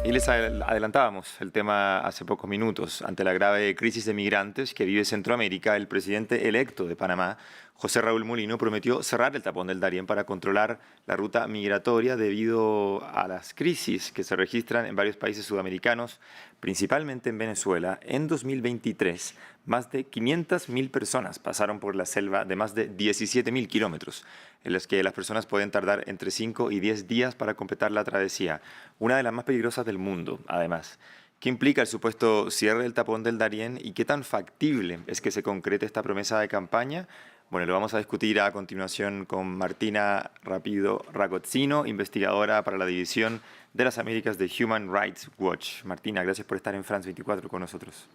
Y les adelantábamos el tema hace pocos minutos. Ante la grave crisis de migrantes que vive Centroamérica, el presidente electo de Panamá, José Raúl Mulino, prometió cerrar el tapón del Darién para controlar la ruta migratoria debido a las crisis que se registran en varios países sudamericanos, principalmente en Venezuela. En 2023, más de 500.000 personas pasaron por la selva de más de 17.000 kilómetros, en las que las personas pueden tardar entre 5 y 10 días para completar la travesía, una de las más peligrosas del mundo, además. ¿Qué implica el supuesto cierre del tapón del Darién y qué tan factible es que se concrete esta promesa de campaña? Bueno, lo vamos a discutir a continuación con Martina Rapido Ragozzino, investigadora para la División de las Américas de Human Rights Watch. Martina, gracias por estar en France 24 con nosotros.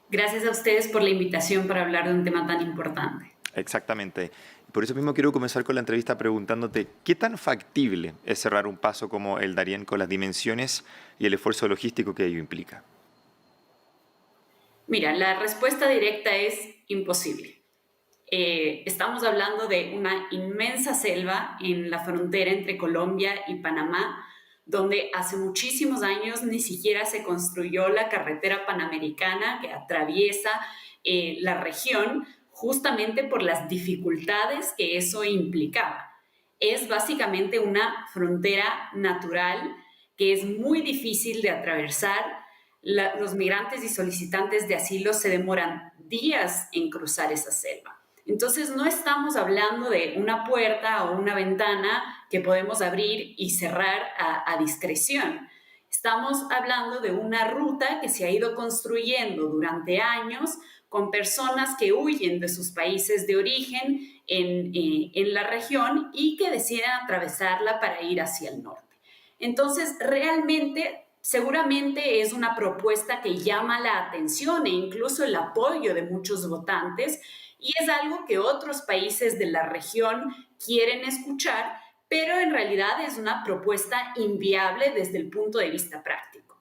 Gracias a ustedes por la invitación para hablar de un tema tan importante. Exactamente. Por eso mismo quiero comenzar con la entrevista preguntándote qué tan factible es cerrar un paso como el Darién con las dimensiones y el esfuerzo logístico que ello implica. Mira, la respuesta directa es imposible. Estamos hablando de una inmensa selva en la frontera entre Colombia y Panamá, donde hace muchísimos años ni siquiera se construyó la carretera panamericana que atraviesa la región, justamente por las dificultades que eso implicaba. Es básicamente una frontera natural que es muy difícil de atravesar. Los migrantes y solicitantes de asilo se demoran días en cruzar esa selva. Entonces, no estamos hablando de una puerta o una ventana que podemos abrir y cerrar a discreción. Estamos hablando de una ruta que se ha ido construyendo durante años con personas que huyen de sus países de origen en la región y que deciden atravesarla para ir hacia el norte. Entonces, realmente, seguramente es una propuesta que llama la atención e incluso el apoyo de muchos votantes, y es algo que otros países de la región quieren escuchar, pero en realidad es una propuesta inviable desde el punto de vista práctico.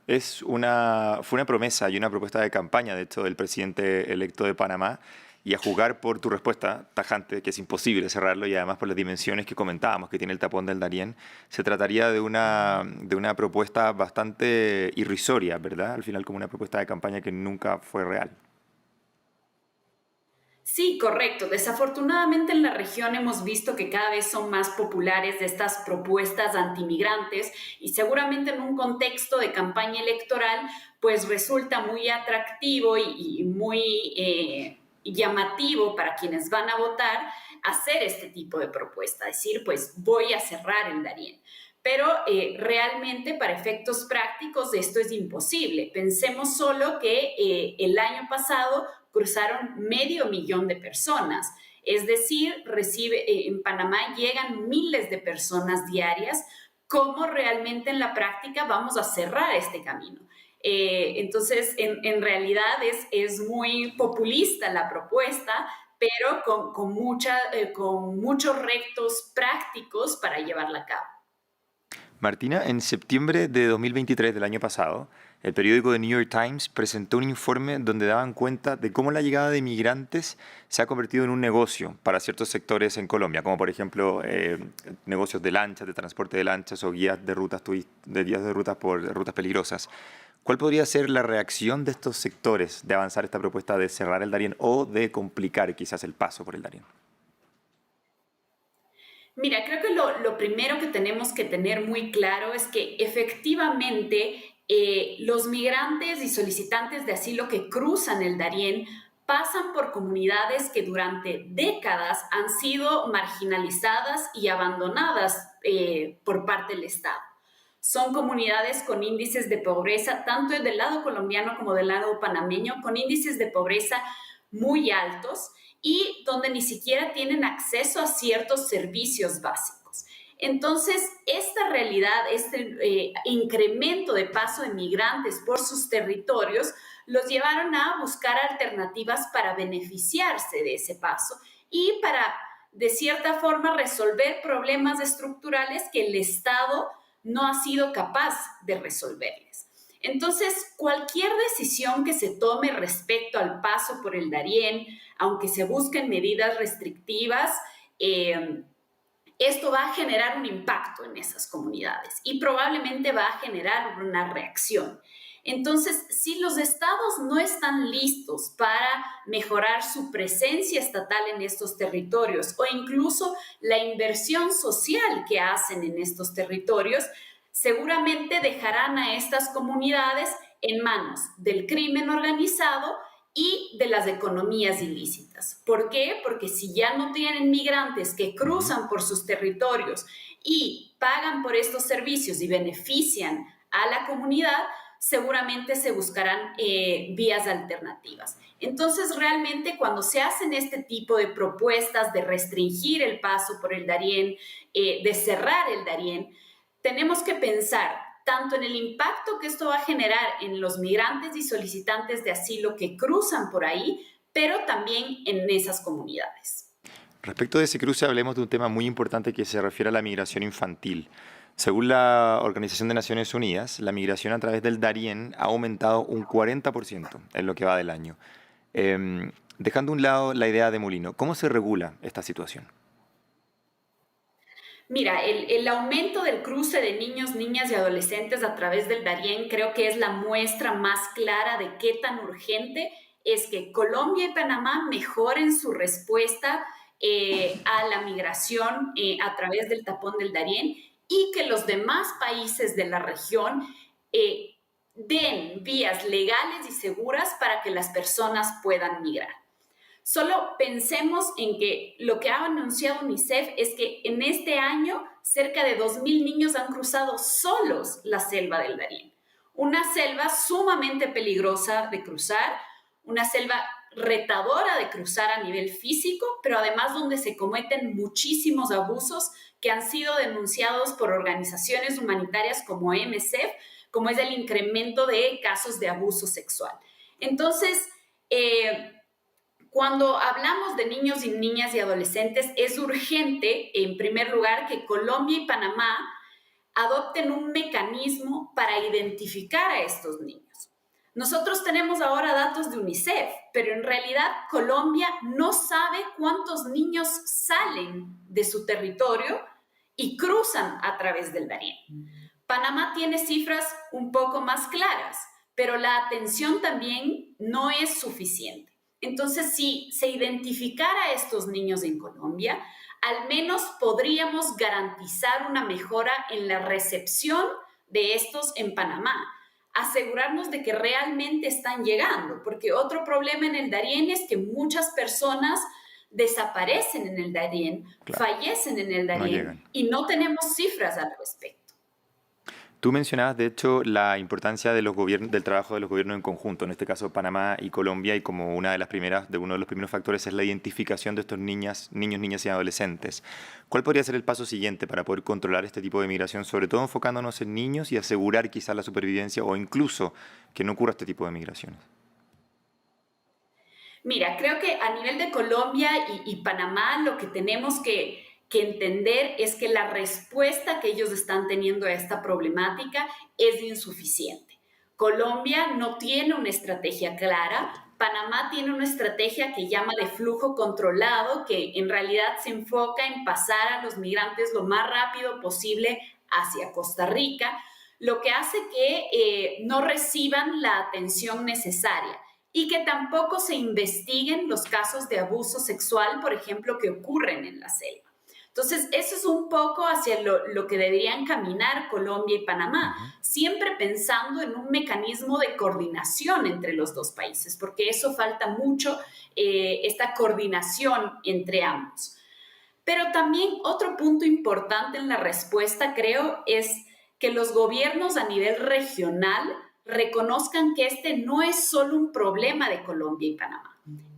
Fue una promesa y una propuesta de campaña, de hecho, del presidente electo de Panamá, y a jugar por tu respuesta tajante, que es imposible cerrarlo, y además por las dimensiones que comentábamos que tiene el tapón del Darién, se trataría de una propuesta bastante irrisoria, ¿verdad? Al final como una propuesta de campaña que nunca fue real. Sí, correcto. Desafortunadamente en la región hemos visto que cada vez son más populares estas propuestas antimigrantes y seguramente en un contexto de campaña electoral pues resulta muy atractivo y muy llamativo para quienes van a votar hacer este tipo de propuesta, decir pues voy a cerrar el Darién. Pero realmente para efectos prácticos esto es imposible. Pensemos solo que el año pasado cruzaron 500.000 de personas. Es decir, en Panamá llegan miles de personas diarias. ¿Cómo realmente en la práctica vamos a cerrar este camino? Entonces, en realidad es muy populista la propuesta, pero con muchos retos prácticos para llevarla a cabo. Martina, en septiembre de 2023 del año pasado, el periódico The New York Times presentó un informe donde daban cuenta de cómo la llegada de migrantes se ha convertido en un negocio para ciertos sectores en Colombia, como por ejemplo negocios de lanchas, de transporte de lanchas o guías de rutas, guías de rutas por rutas peligrosas. ¿Cuál podría ser la reacción de estos sectores de avanzar esta propuesta de cerrar el Darién o de complicar quizás el paso por el Darién? Mira, creo que lo primero que tenemos que tener muy claro es que efectivamente los migrantes y solicitantes de asilo que cruzan el Darién pasan por comunidades que durante décadas han sido marginalizadas y abandonadas por parte del Estado. Son comunidades con índices de pobreza, tanto del lado colombiano como del lado panameño, con índices de pobreza muy altos y donde ni siquiera tienen acceso a ciertos servicios básicos. Entonces, esta realidad, este incremento de paso de migrantes por sus territorios, los llevaron a buscar alternativas para beneficiarse de ese paso y para, de cierta forma, resolver problemas estructurales que el Estado no ha sido capaz de resolverles. Entonces, cualquier decisión que se tome respecto al paso por el Darién, aunque se busquen medidas restrictivas, esto va a generar un impacto en esas comunidades y probablemente va a generar una reacción. Entonces, si los estados no están listos para mejorar su presencia estatal en estos territorios o incluso la inversión social que hacen en estos territorios, seguramente dejarán a estas comunidades en manos del crimen organizado y de las economías ilícitas. ¿Por qué? Porque si ya no tienen migrantes que cruzan por sus territorios y pagan por estos servicios y benefician a la comunidad, seguramente se buscarán vías alternativas. Entonces, realmente cuando se hacen este tipo de propuestas de restringir el paso por el Darién, de cerrar el Darién, tenemos que pensar tanto en el impacto que esto va a generar en los migrantes y solicitantes de asilo que cruzan por ahí, pero también en esas comunidades. Respecto de ese cruce, hablemos de un tema muy importante que se refiere a la migración infantil. Según la Organización de Naciones Unidas, la migración a través del Darién ha aumentado un 40% en lo que va del año. Dejando a un lado la idea de Molino, ¿cómo se regula esta situación? Mira, el aumento del cruce de niños, niñas y adolescentes a través del Darién creo que es la muestra más clara de qué tan urgente es que Colombia y Panamá mejoren su respuesta a la migración a través del tapón del Darién y que los demás países de la región den vías legales y seguras para que las personas puedan migrar. Solo pensemos en que lo que ha anunciado UNICEF es que en este año cerca de 2.000 niños han cruzado solos la selva del Darién. Una selva sumamente peligrosa de cruzar, una selva retadora de cruzar a nivel físico, pero además donde se cometen muchísimos abusos que han sido denunciados por organizaciones humanitarias como MSF, como es el incremento de casos de abuso sexual. Entonces, cuando hablamos de niños y niñas y adolescentes, es urgente, en primer lugar, que Colombia y Panamá adopten un mecanismo para identificar a estos niños. Nosotros tenemos ahora datos de UNICEF, pero en realidad Colombia no sabe cuántos niños salen de su territorio y cruzan a través del Darién. Panamá tiene cifras un poco más claras, pero la atención también no es suficiente. Entonces, si se identificara a estos niños en Colombia, al menos podríamos garantizar una mejora en la recepción de estos en Panamá, asegurarnos de que realmente están llegando, porque otro problema en el Darién es que muchas personas desaparecen en el Darién, claro, fallecen en el Darién y no tenemos cifras al respecto. Tú mencionabas, de hecho, la importancia de del trabajo de los gobiernos en conjunto, en este caso Panamá y Colombia, y como uno de los primeros factores es la identificación de estos niños, niñas y adolescentes. ¿Cuál podría ser el paso siguiente para poder controlar este tipo de migración, sobre todo enfocándonos en niños y asegurar quizás la supervivencia o incluso que no ocurra este tipo de migraciones? Mira, creo que a nivel de Colombia y Panamá lo que tenemos que entender es que la respuesta que ellos están teniendo a esta problemática es insuficiente. Colombia no tiene una estrategia clara, Panamá tiene una estrategia que llama de flujo controlado, que en realidad se enfoca en pasar a los migrantes lo más rápido posible hacia Costa Rica, lo que hace que no reciban la atención necesaria y que tampoco se investiguen los casos de abuso sexual, por ejemplo, que ocurren en la selva. Entonces, eso es un poco hacia lo que deberían caminar Colombia y Panamá, siempre pensando en un mecanismo de coordinación entre los dos países, porque eso falta mucho, esta coordinación entre ambos. Pero también otro punto importante en la respuesta, creo, es que los gobiernos a nivel regional reconozcan que este no es solo un problema de Colombia y Panamá.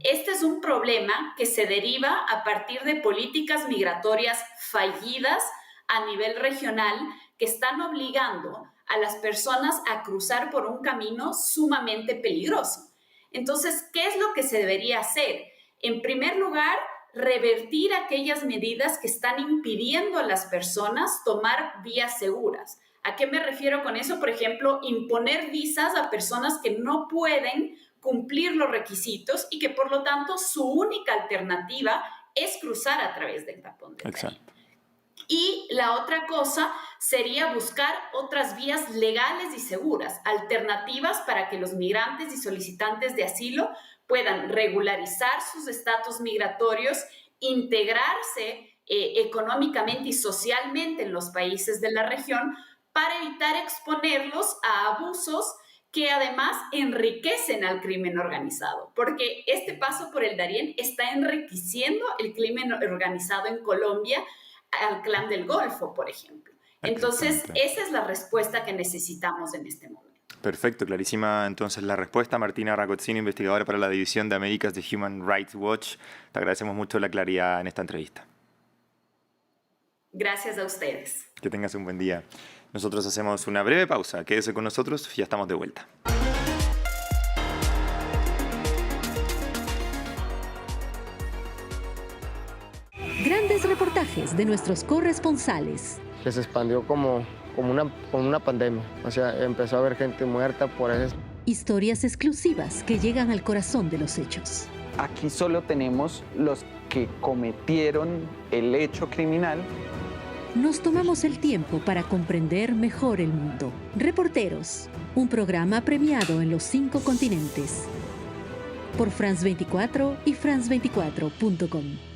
Este es un problema que se deriva a partir de políticas migratorias fallidas a nivel regional que están obligando a las personas a cruzar por un camino sumamente peligroso. Entonces, ¿qué es lo que se debería hacer? En primer lugar, revertir aquellas medidas que están impidiendo a las personas tomar vías seguras. ¿A qué me refiero con eso? Por ejemplo, imponer visas a personas que no pueden cumplir los requisitos y que por lo tanto su única alternativa es cruzar a través del tapón del Darién. Y la otra cosa sería buscar otras vías legales y seguras, alternativas para que los migrantes y solicitantes de asilo puedan regularizar sus estatus migratorios, integrarse económicamente y socialmente en los países de la región para evitar exponerlos a abusos que además enriquecen al crimen organizado, porque este paso por el Darién está enriqueciendo el crimen organizado en Colombia, al Clan del Golfo, por ejemplo. Entonces, esa es la respuesta que necesitamos en este momento. Perfecto, clarísima entonces la respuesta. Martina Ragozzino, investigadora para la División de Américas de Human Rights Watch. Te agradecemos mucho la claridad en esta entrevista. Gracias a ustedes. Que tengas un buen día. Nosotros hacemos una breve pausa. Quédese con nosotros, ya estamos de vuelta. Grandes reportajes de nuestros corresponsales. Que se expandió como una pandemia. O sea, empezó a haber gente muerta por eso. Historias exclusivas que llegan al corazón de los hechos. Aquí solo tenemos los que cometieron el hecho criminal. Nos tomamos el tiempo para comprender mejor el mundo. Reporteros, un programa premiado en los 5 continentes. Por France 24 y France24.com.